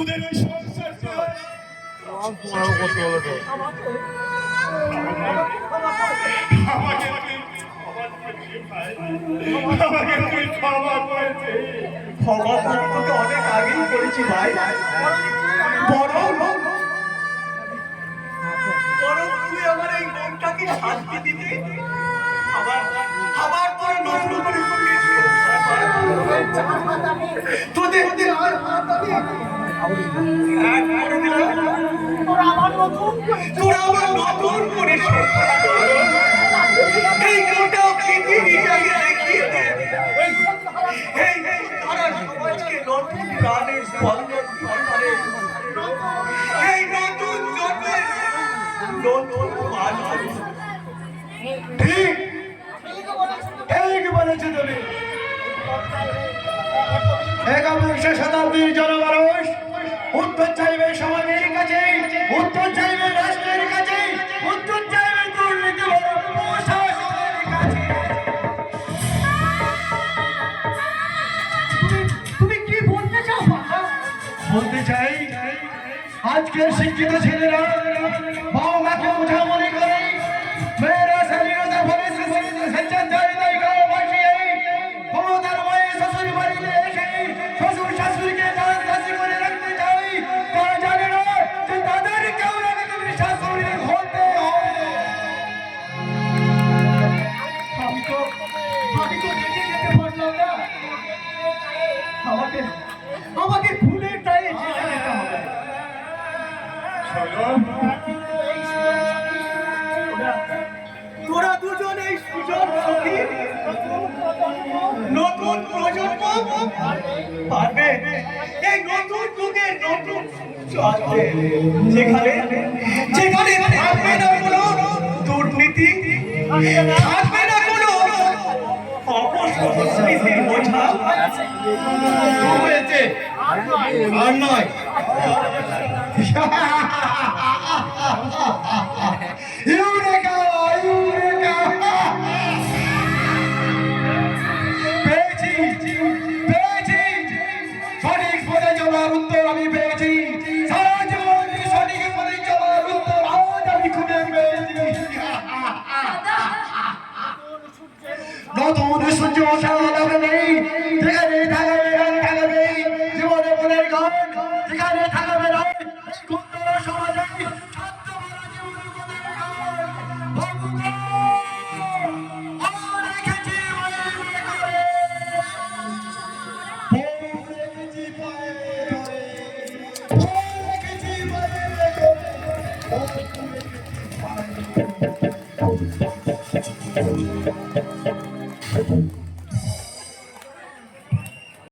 তোদের ওই সংসারটা আমাকে তুই ক্ষমা করেছে। ক্ষমা তোকে অনেক আগেই করেছি ভাই। বরং তুই আমার এই মনটাকে শান্তি দিতে আবার তোর নতুন করে তোদের তোরা আবার নতুন করে এই গোটা পৃথিবী জায়গা দেখিয়ে দে। তারা সমাজকে নতুন প্রাণের স্পন্দন করে। এই নতুন জন্মের নতুন মানুষ। ঠিক বলেছো তুমি। একবিংশ শতাব্দীর জনমানুষ উত্তর চাইবে সমাজের কাছে, উত্তর চাইবে রাষ্ট্রের কাছে, উত্তর চাইবে দুর্নীতি প্রশাসনের কাছে। তুমি কি বলতে চাও? বলতে চাই আজকের শিক্ষিত ছেলেরা বাবা মাকে বোঝা মনে করে, মেয়েরা স্বাধীনতা বলে স্বেচ্ছাচারিতায় গাও বসিয়ে ক্ষমতার বয়ে শ্বশুর বাড়িতে এসে শ্বশুর শাশুড়িকে দাসী করে রাখতে চাই। তারা জানে না যে তাদের কেউ না তুমি শাশুড়ি হতে হবে। আমি তো যেতে পারলাম না। আমাকে ভুলের দায়ে যেতে হবে। তোরা দুজন এই সুযোগ সখী নতুন প্রজন্ম পারবে এই নতুন যুগের নতুন চলবে, যেখানে থাকবে না কোনো দুর্নীতি, থাকবে না কোনো অপসংস্কৃতির বোঝা। হয়েছে আর নয়। ইউরেকা ইউরেকা পেয়েছি সঠিক পদে চলার উত্তর আমি পেয়েছি। সারা জীবন সঠিক পদে চলার উত্তর আজ আমি খুঁজে পেয়েছি। নতুন সূর্য ওঠা নেই, যেখানে থাকবে গান থাকবে জীবনে মনের গান, যেখানে থাকবে না সুন্দর সমাজে Thank you.